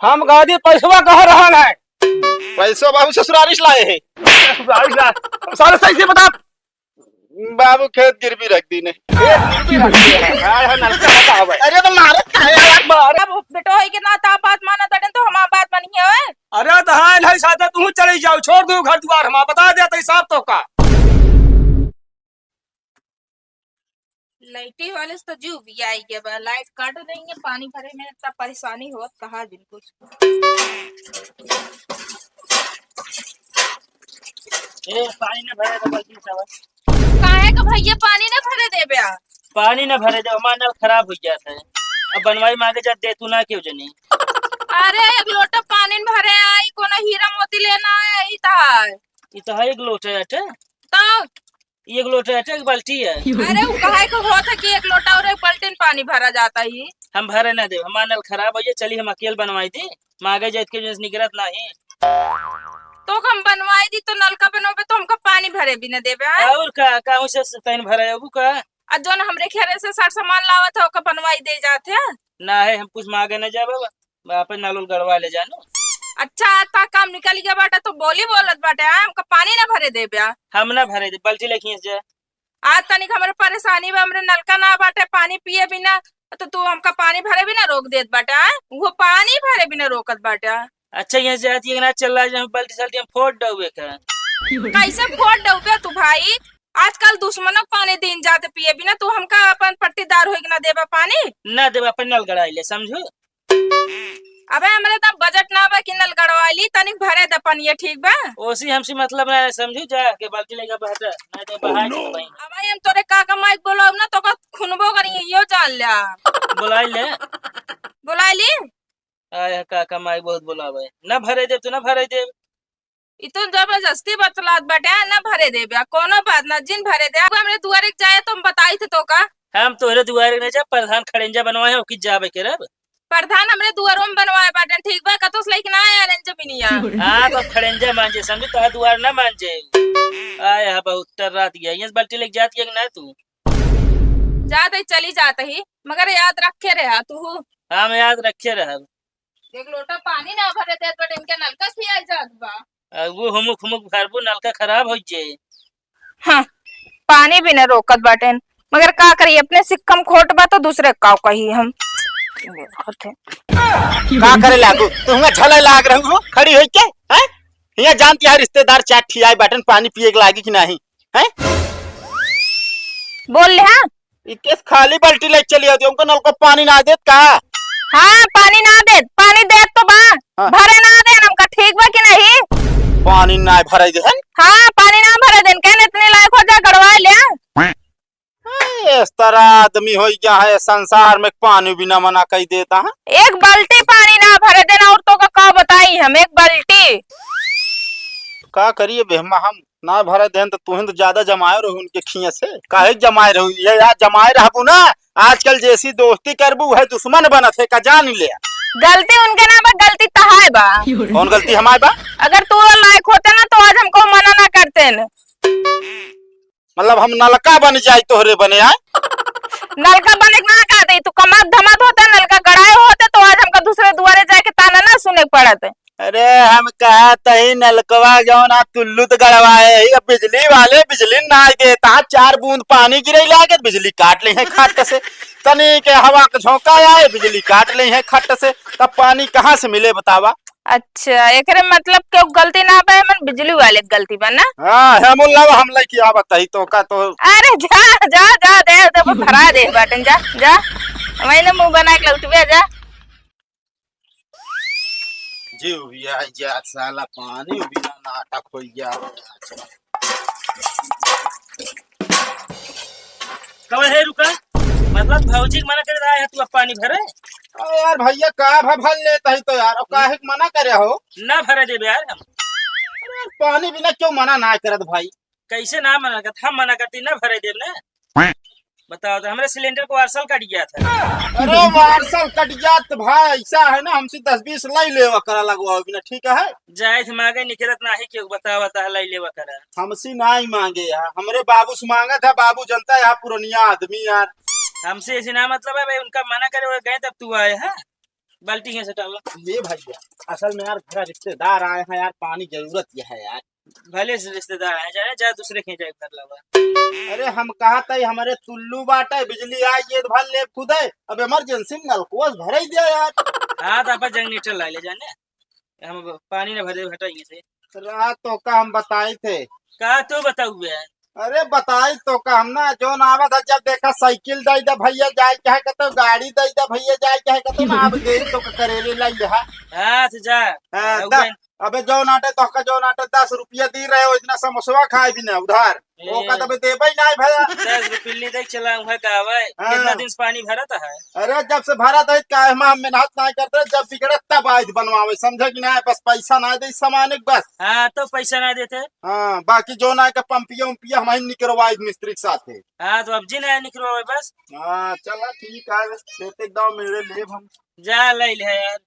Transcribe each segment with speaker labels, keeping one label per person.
Speaker 1: हम गादी पैसवा कह रहा है।
Speaker 2: पैसो बाबू ससुरारिश लाए है।
Speaker 1: सारे सही से बता।
Speaker 2: बाबू खेत गिरवी रख दी ने। अरे तो मारत का है यार।
Speaker 3: अब बेटो है कि ना ता बात माना तड़न तो हमार बात मानी है।
Speaker 1: अरे दहान है सादा तू चली जाओ, छोड़ दो घर द्वार, हम बता देते हिसाब तो का।
Speaker 3: लाइटी वाले से तो जीव भी आई के बा, लाइट काट देंगे पानी भरे में इतना परेशानी होत कहा दिन कुछ।
Speaker 4: पानी न भरे तो बल्कि सब
Speaker 3: काहे का भैया पानी न भरे दे बया।
Speaker 4: पानी न भरे दे, हमारा नल खराब हो जाता है। अब बनवाई मांगे जा दे तू ना क्यों जनी।
Speaker 3: अरे एक लोटा पानी न भरे आई कोना हीरा मोती लेना है ई ता।
Speaker 4: ये तो है एक लोटा है
Speaker 3: तो
Speaker 4: एक लोटा है एक बाल्टी है।
Speaker 3: अरे वो काहे का होता कि एक लोटा और एक बाल्टी पानी भरा जाता ही।
Speaker 4: हम भरे ना दे, हमारा नल खराब हो जाए, चली हम अकेले बनवाई दी मांगे जाए के निकलत नहीं।
Speaker 3: तो हम बनवाई दी तो नलका बनोबे तो हमका पानी भरे भी न देबे हैं।
Speaker 4: और का कहूं से पैन भरे अबू का
Speaker 3: आ जोन हमरे खेरे से सार सामान लावत है ओका बनवाई दे जाते हैं।
Speaker 4: ना है, हम कुछ मांगे न जा बाबा अपन नल गड़वा ले जानो।
Speaker 3: अच्छा आता काम निकल गया बाटा तो बोली बोलत बाटे हमका पानी ना भरे दे बया।
Speaker 4: हम ना भरे दे, बाल्टी लेके जा।
Speaker 3: आज तनिक हमरे परेशानी बा, हमरे नलका ना बाटे पानी पिए बिना तो तू हमका पानी भरे बिना रोक देत बाटा। वो पानी भरे बिना रोकत बाटा।
Speaker 4: अच्छा यहाँ से आती है ना चल रहा है बाल्टी साल्टी हम फोड़ डोबे का।
Speaker 3: कैसे फोड़ डूबे तू भाई, आजकल दुश्मनों पानी दिन जाते पिए बिना तू हमका अपन पट्टीदार हो ना देबा पानी।
Speaker 4: ना देबा अपन नल गड़ाई ले समझो।
Speaker 3: अबे हमरे तब बजट ना बा कि नल गड़वाली तनिक भरे द पानी ठीक बा।
Speaker 4: ओसी हमसे मतलब ना समझू जा के बाल्टी लेके बहता ना दे बहाई के भाई।
Speaker 3: अब हम तोरे काका माइक बोलो ना तो खुनबो करी यो जान लिया।
Speaker 4: बुलाई ले
Speaker 3: बुलाई ली
Speaker 4: आया काका माई बहुत बुलावे ना भरे दे तू ना भरे दे।
Speaker 3: इतो जबरदस्ती बतलात बाटे ना भरे दे बया कोनो बात ना जिन भरे दे। अब हमरे दुआरे जाए तुम बताई थे तो का
Speaker 4: हम तोहरे दुआरे ने जा प्रधान खड़ेंजा बनवाए हो कि जाबे के रब
Speaker 3: प्रधान हमरे दुआरों में बनवाए बाटे ठीक बा कतोस लेकिन आया रंज बिनिया।
Speaker 4: हां तो खड़ेंजा मांजे समझ तो दुआर ना मांजे। आया बहुत रात गया ये बाल्टी लेके जाती है ना तू
Speaker 3: जाते चली जाते ही मगर याद रखे रहा तू।
Speaker 4: हम याद रखे रह।
Speaker 3: एक लोटा पानी ना भरे दे बट इनके नलका खिया जात बा।
Speaker 4: वो हुमुक हुमुक भरबू नलका खराब हो जाए।
Speaker 3: हां पानी भी न रोकत बाटे मगर का करी अपने सिक्कम खोट बा तो दूसरे का कही हम
Speaker 2: का करे लागू तुमका झले लाग रहू हो खड़ी होई के हैं। यहाँ जानती है रिश्तेदार चाट ठियाई बटन पानी पिए के लागी कि नहीं हैं।
Speaker 3: बोल ले। हां
Speaker 2: इकेस खाली बाल्टी ले चली आती हमको नल को पानी ना देत का।
Speaker 3: हाँ पानी ना दे पानी दे तो बा
Speaker 2: हाँ।
Speaker 3: भरे ना दे हमका ठीक बा कि नहीं।
Speaker 2: पानी ना भरे दे
Speaker 3: हाँ पानी ना भरे देन कहने इतने लायक हो जा गड़वा ले।
Speaker 2: इस तरह आदमी हो गया है संसार में पानी बिना मना कर देता है।
Speaker 3: एक बाल्टी पानी ना भरे देना और तो का बताई हम एक बाल्टी
Speaker 2: का करिए बेहमा हम ना भरे देन तो तुहिन तो ज्यादा जमाए रहो उनके खिया से काहे जमाए रहो ये यार जमाए रहबू ना आजकल जैसी दोस्ती करबू है दुश्मन बनत है का जान ले।
Speaker 3: गलती उनके ना बा गलती तहाय बा।
Speaker 2: कौन गलती हमारे बा।
Speaker 3: अगर तू लायक होते ना तो आज हमको मना ना करते न।
Speaker 2: मतलब हम नलका बन जाए तोहरे बने आए।
Speaker 3: नलका बने ना का दे तू कमात धमात होता नलका गड़ाए होते तो आज हमका दूसरे दुआरे जाके ताना ना सुने पड़त।
Speaker 2: अरे हम कहते ही नलकवा जाओ ना तुल्लू तो गड़वाए बिजली वाले बिजली ना देता 4 बूंद पानी गिरे लागे बिजली काट ली है खट से तनी के हवा का झोंका आए बिजली काट ली है खट से तब पानी कहाँ से मिले बतावा।
Speaker 3: अच्छा एकरे मतलब के गलती ना बा मन बिजली वाले गलती बा ना।
Speaker 2: हां हम लव हम लई आ बताई तो का तो।
Speaker 3: अरे जा जा जा दे तो भरा दे बटन जा जा मैंने मुंह बना के उठबे जा।
Speaker 2: जीव भी आ जा साला पानी बिना नाटक हो गया।
Speaker 4: कब है रुका मतलब भौजी मना कर रहा है तू अब पानी भरे।
Speaker 2: यार भैया का भर लेता ही तो यार अब काहे मना करे हो।
Speaker 4: ना भरे दे यार हम
Speaker 2: पानी बिना क्यों मना ना करत भाई।
Speaker 4: कैसे ना मना करते हम मना करती ना भरे देव ना। बताओ तो हमारे सिलेंडर को वार्सल कट गया था।
Speaker 2: अरे वार्सल कट जात भाई ऐसा है ना हमसे 10-20 लाई लेवा करा लगवाओ बिना ठीक है।
Speaker 4: जाए थे मांगे निकलत ना ही क्यों बताओ बता लाई लेवा करा।
Speaker 2: हमसे ना ही मांगे यार हमरे बाबू से मांगा था बाबू जनता है पुरानिया आदमी यार।
Speaker 4: हमसे ऐसे ना मतलब है भाई उनका मना करे गए तब तू आए है। बाल्टी यहाँ से डालो।
Speaker 2: ये भैया असल में यार घर रिश्तेदार आए हैं यार, पानी जरूरत ये है यार।
Speaker 4: भले से रिश्तेदार आए जाए, जा दूसरे के जाए कर लगा।
Speaker 2: अरे हम कहा था हमारे तुल्लू बाटे बिजली आई ये भर ले खुदे, अब इमरजेंसी में नलकुआ भर ही दिया यार।
Speaker 4: हाँ तो आप जनरेटर ला ले जाने, हम पानी न भरे हटाइए से।
Speaker 2: रात तो का हम बताए थे।
Speaker 4: का तो बताऊ है।
Speaker 2: अरे बताई तो का हम ना जो नावा था, जब देखा साइकिल दई दा भैया जाए चाहे कहते गाड़ी दई दा भैया जाए चाहे कहते ना अब गई तो करेले लाई है।
Speaker 4: हाँ तो जा।
Speaker 2: अबे जो नाटे तो का जो नाटे 10 रुपया दी रहे हो, इतना समोसा खाए भी ना उधार वो का तबे दे भाई नहीं भैया।
Speaker 4: 10 रुपये देख चला हुआ का है। कितना दिन से पानी भरा था है।
Speaker 2: अरे जब से भरा था का हम मेहनत नहीं करते, जब बिगड़े तब आज बनवावे, समझे कि नहीं, बस पैसा ना दे सामान बस।
Speaker 4: हाँ तो पैसा ना देते।
Speaker 2: हाँ बाकी जो ना का पंपिया उम्पिया हम ही निकलवाए मिस्त्री के साथ।
Speaker 4: हाँ तो अब जी ना निकलो बस।
Speaker 2: हाँ चला ठीक है, देते दाव मेरे ले हम
Speaker 4: जा ले ले यार।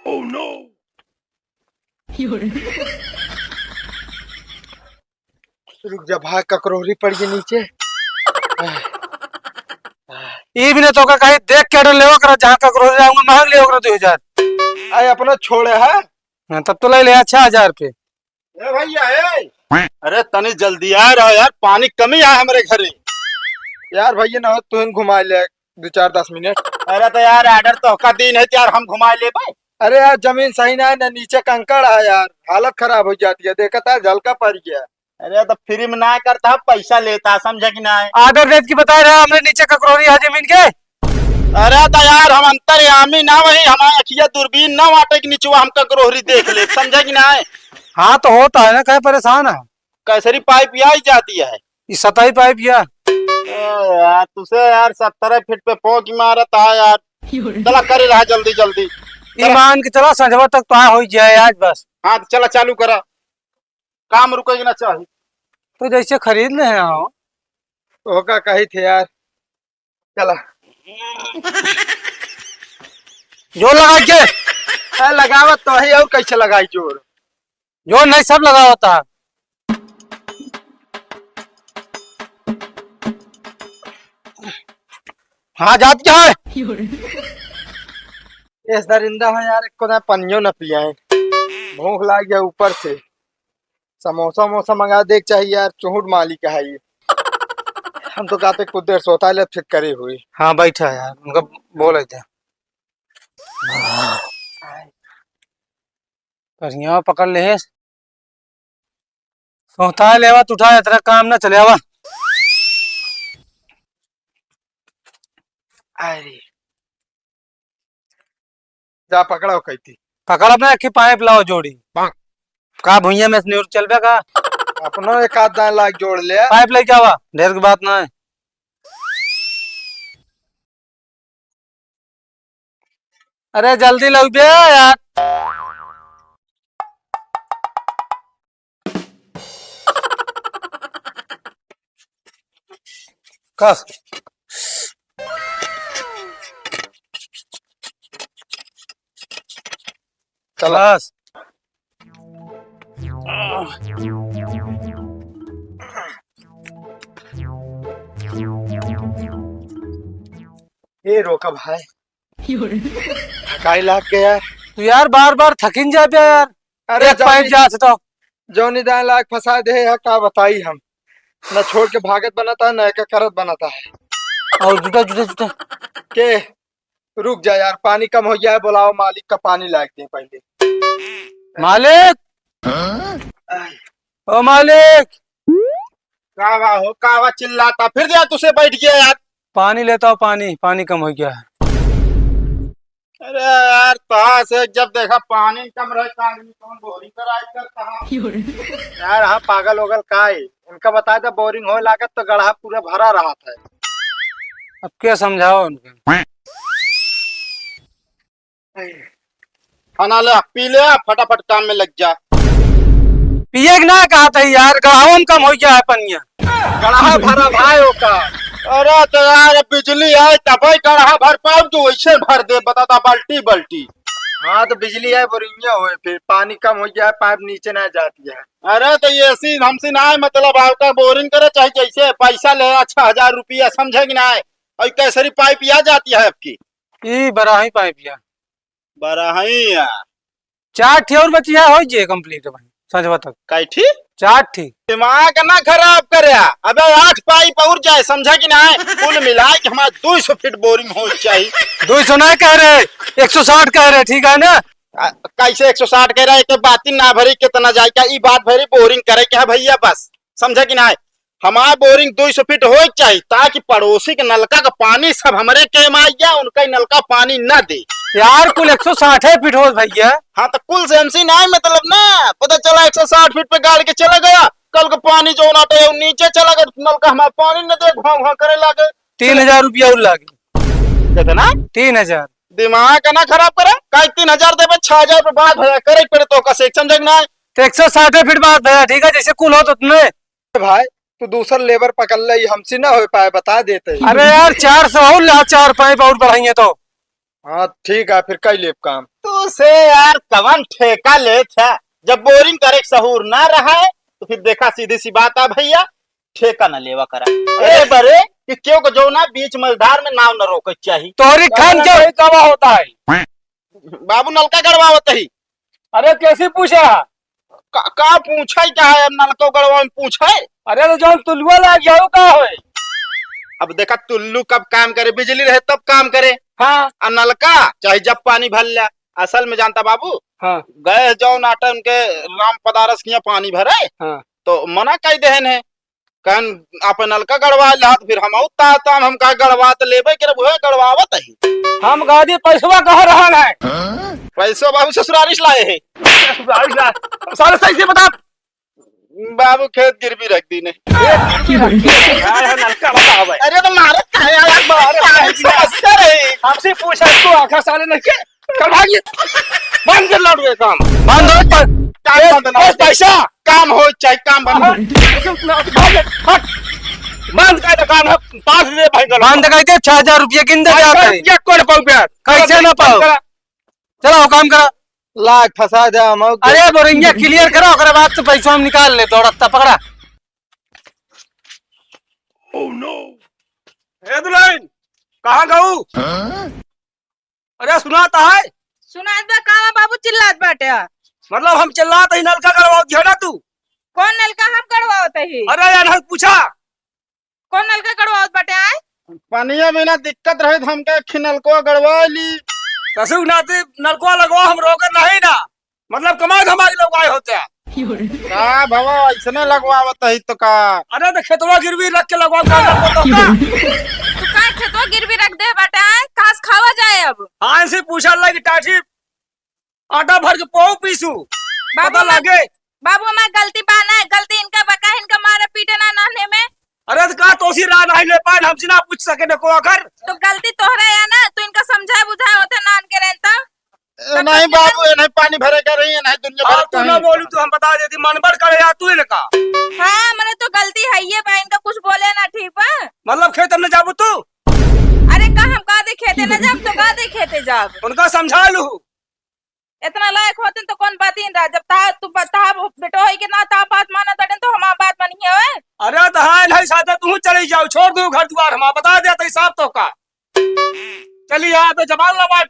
Speaker 1: Oh no!
Speaker 2: रुक जा भाग, ककरोरी पड़ गई नीचे।
Speaker 1: ये भी ना तो का कहीं देख के ऑर्डर लेवा करा, जहाँ ककरोरी जाऊंगा मांग ले करा 2000।
Speaker 2: आए अपना छोड़े है।
Speaker 1: हाँ, तब तो ले ले 6000 पे।
Speaker 2: ए भैया ए, अरे तनी जल्दी आ रहा यार, पानी कमी है हमारे घरे।
Speaker 5: यार भैया ना तू घुमा ले 2-4-10 मिनट।
Speaker 2: अरे तो यार ऑर्डर तो का दिन है यार, हम घुमा ले भाई।
Speaker 5: अरे यार जमीन सही ना है ना, नीचे कंकड़ है यार, हालत खराब हो जाती है, देखता है झलका पड़ गया।
Speaker 2: अरे तो फ्री में ना करता, पैसा लेता, समझे कि ना।
Speaker 1: ऑर्डर रेट की बता रहा हमने, नीचे ककरोरी है जमीन के।
Speaker 2: अरे तो यार हम अंतर्यामी ना, वही हमारे अखिया दूरबीन ना वाटे के नीचे हम ककरोरी देख ले, समझे कि ना।
Speaker 1: हाँ तो होता है ना, कहीं परेशान है।
Speaker 2: कैसरी पाइप आई जाती है
Speaker 1: इस 27 पाइप या
Speaker 2: यार, तुझे यार 17 फीट पे पोक मारत है यार। चला करे रहा जल्दी जल्दी।
Speaker 1: ईमान की चला संजवा तक तो हो जाए आज बस।
Speaker 2: हाँ तो चला चालू करा, काम रुकेगी ना चाहिए।
Speaker 1: तो जैसे खरीद ले हैं आओ।
Speaker 5: होगा कही थे यार, चला
Speaker 1: जो लगा के
Speaker 5: लगावत तो है, और कैसे लगाई जोर,
Speaker 1: जो नहीं सब लगा होता है। हाँ जात क्या है।
Speaker 5: इस दरिंदा है यार, को ना पनियो न पिया है, भूख लाग गया ऊपर से। समोसा वमोसा मंगा देख चाहिए यार, चूहुट मालिक है ये। हम तो कहते कुछ देर सोता ले फिर करे हुई।
Speaker 1: हाँ बैठा यार, उनका बोले थे बढ़िया पकड़ ले सोता है लेवा उठा, तेरा काम ना चले आवा।
Speaker 5: अरे जा पकड़ाओ कहती,
Speaker 1: पकड़ अपने अखी पाइप लाओ जोड़ी का भुइया में न्यूर चलबे का।
Speaker 5: अपनो एक आध दान लाख जोड़ ले।
Speaker 1: पाइप लेके आवा, ढेर की बात ना है। अरे जल्दी लग बे यार। कस
Speaker 5: चला ये रोका भाई, थकाई लाग गया यार।
Speaker 1: तू यार बार बार थकिन जा पे यार।
Speaker 5: अरे
Speaker 1: एक पाइप जा तो
Speaker 5: जो निदान लाख फंसा दे है, का बताई हम न छोड़ के भागत बनाता है, न एक करत बनाता है।
Speaker 1: और जुटा जुटा जुटा
Speaker 5: के रुक जा यार, पानी कम हो गया है, बुलाओ मालिक का पानी लाग दे पहले।
Speaker 1: मालिक, ओ मालिक,
Speaker 2: कावा हो कावा चिल्लाता फिर दिया, तुझसे बैठ गया यार।
Speaker 1: पानी लेता हूँ, पानी पानी कम हो गया है।
Speaker 2: अरे यार कहाँ से जब देखा पानी कम रहता आदमी कौन बोरिंग कराई करता।
Speaker 5: यार हाँ पागल होगल का है, उनका बताया था बोरिंग हो लागत तो गढ़ा पूरा भरा रहा था।
Speaker 1: अब क्या समझाओ उनको।
Speaker 2: खाना ले पी ले, फटाफट काम में लग जा।
Speaker 1: पिए ना कहा था यार, गढ़ावा में कम हो गया है पनिया।
Speaker 5: गढ़ा भरा भाई का।
Speaker 2: अरे तो यार बिजली आए तब गढ़ा भर पाओ, तो वैसे भर दे, बताता बाल्टी बाल्टी।
Speaker 5: हाँ तो बिजली है बोरिंग हो फिर पानी कम हो गया पाइप नीचे ना जाती है।
Speaker 2: अरे तो ये ऐसी हमसे ना है, मतलब आपका बोरिंग करे चाहे जैसे पैसा ले 6,000 रुपया, समझे कि ना है। और कैसरी पाइप आ जाती है आपकी
Speaker 1: ई बराही पाइप या
Speaker 2: बराही
Speaker 1: 4 ठी और बची है हो जे कंप्लीट भाई संजवा तक
Speaker 2: कैठी
Speaker 1: 4 ठी।
Speaker 2: दिमाग ना खराब करे। अबे 8 पाइप और जाए, समझा कि ना है। कुल मिला के हमारा 200 फीट बोरिंग हो चाहिए।
Speaker 1: 200 नहीं कह रहे 160 कह रहे, ठीक है ना।
Speaker 2: कैसे 160 कह रहा है? बात ही ना भरी कितना जाए क्या ई बात भरी बोरिंग करे क्या भैया, बस समझा कि ना है। हमारा बोरिंग 200 फीट हो चाहिए ताकि पड़ोसी के नलका का पानी सब हमारे के में आ गया, उनका नलका पानी न दे
Speaker 1: यार कुल 160 फीट हो भैया।
Speaker 2: हाँ तो कुल से हमसे ना है, मतलब ना पता चला 160 फीट पे गाड़ के चला गया, कल का पानी जो नाटे नीचे चला गया, नलका हमारा पानी न दे, घाव घाव करे लगे।
Speaker 1: 3000 रुपया और लागे।
Speaker 2: कितना?
Speaker 1: 3000।
Speaker 2: दिमाग का ना खराब करे। कई 3000 दे 6,000 रुपये बात भैया करे पड़े तो का सेक्शन जगना है।
Speaker 1: तो 160 फीट बात भैया, ठीक है जैसे कुल हो तो उतने।
Speaker 5: भाई तू दूसरा लेबर पकड़ ले, हमसे ना हो पाए बता देते।
Speaker 1: अरे यार 400 और ला, 4 पाइप और बढ़ाइए तो।
Speaker 5: हाँ ठीक है फिर कई लेब काम।
Speaker 2: तू से यार कवन ठेका ले था, जब बोरिंग करे सहूर ना रहा है तो फिर देखा सीधी सी बात है भैया, ठेका न लेवा करा। ए बरे कि क्यों को जो ना बीच मझधार में नाव न रोके चाहिए।
Speaker 1: तोहरी खान क्या कवा होता है
Speaker 2: बाबू नलका गड़वावत ही।
Speaker 1: अरे कैसे पूछा?
Speaker 2: का पूछा ही क्या है, अब नलका गड़वा में पूछा है।
Speaker 1: अरे तो जो तुलुआ लाग जाओ का होए।
Speaker 2: अब देखा तुल्लू कब काम करे, बिजली रहे तब काम करे।
Speaker 1: हाँ
Speaker 2: और नलका चाहे जब पानी भर लिया। असल में जानता बाबू,
Speaker 1: हाँ
Speaker 2: गए जाओ नाटा उनके राम पदारस किया पानी भरे,
Speaker 1: हाँ
Speaker 2: तो मना कई देहन है, कहन आप नलका गड़वा ला तो फिर हम हम का गड़वा तो लेबे के वो गड़वावत ही।
Speaker 1: हम गादी पैसवा कहाँ रहा है?
Speaker 2: पैसो बाबू ससुरारिश लाए है।
Speaker 1: सारे सही से बता।
Speaker 2: बाबू खेत गिरवी रख दी ने।
Speaker 1: नलका बताओ भाई।
Speaker 2: अरे तो मारे काहे यार, मारे समझते रहे।
Speaker 1: हमसे पूछा तू आखा साले ने के कल भागिए बंद कर लौट गए काम। बंद हो
Speaker 2: काम बंद ना
Speaker 1: पैसा
Speaker 2: काम हो चाहे काम बंद हो।
Speaker 1: बंद का दुकान है पास दे भाई। बंद कहते 6,000 रुपया गिन दे जाते हैं। क्या कोड पाऊ प्यार कैसे ना पाओ। चलो काम करा
Speaker 5: लाख फंसा दे हम।
Speaker 1: अरे बोरिंगिया क्लियर करो, ओकरा बाद तो पैसा हम निकाल ले। दौड़ता पकड़ा। ओह नो ए दुल्हन कहाँ गऊ? अरे सुनाता है।
Speaker 3: सुनात बा का बाबू चिल्लात बाटे।
Speaker 1: मतलब हम चिल्लाते ही नलका करवाओ दिया ना तू।
Speaker 3: कौन नलका हम गड़वावत ही?
Speaker 1: अरे यार हम पूछा
Speaker 3: कौन नलका गड़वावत बाटे आए?
Speaker 2: पानिया में ना दिक्कत रहे तो हमके खिनलको गड़वा ली।
Speaker 1: कसुक नाते नलका लगवा हम रोकर नहीं ना, मतलब कमा धमाके लोग आए होते हैं।
Speaker 2: का भवा ऐसने लगवावत है तो का।
Speaker 1: अरे तो खेतवा गिरवी रख के लगवा तो का
Speaker 3: तू का खेतवा गिरवी रख दे बाटे आए, कास खावा जाए अब।
Speaker 1: हाँ ऐसे पूछा लगी टाठी आटा भर के पाऊ पीसू पता
Speaker 3: बाबू
Speaker 1: लगे।
Speaker 3: बाबू हमार गलती पाना है, गलती इनका बका है, इनका मारे पीटे ना नहने में।
Speaker 1: अरे तो का तोसी राह नहीं ले पाए हमसे ना पूछ सके न को आखिर।
Speaker 3: तो गलती तोहरा है ना, तू इनका समझाए बुझाए होते नान के रहता।
Speaker 2: नहीं बाबू नहीं पानी भरे कर रही है, नहीं दुनिया भर
Speaker 1: तू ना बोलू तो हम बता देती मनबर करे या तू इनका।
Speaker 3: हाँ मैंने तो गलती है ये बा, इनका कुछ बोले ना ठीक बा।
Speaker 1: मतलब खेत में जाबू तू?
Speaker 3: अरे का हम का दे खेते न जाब तो का दे खेते जाब।
Speaker 1: उनका समझा लू।
Speaker 3: इतना लायक होते तो कौन बात ही रहा, जब ता तू बता बेटो है कि ना ता बात माना तड़े तो हमार बात मानी है।
Speaker 1: अरे तो हाँ नहीं सादा तू चली जाओ, छोड़ दू घर द्वार हम बता देते साफ तो का। चलिए यहाँ पे जमाल लगा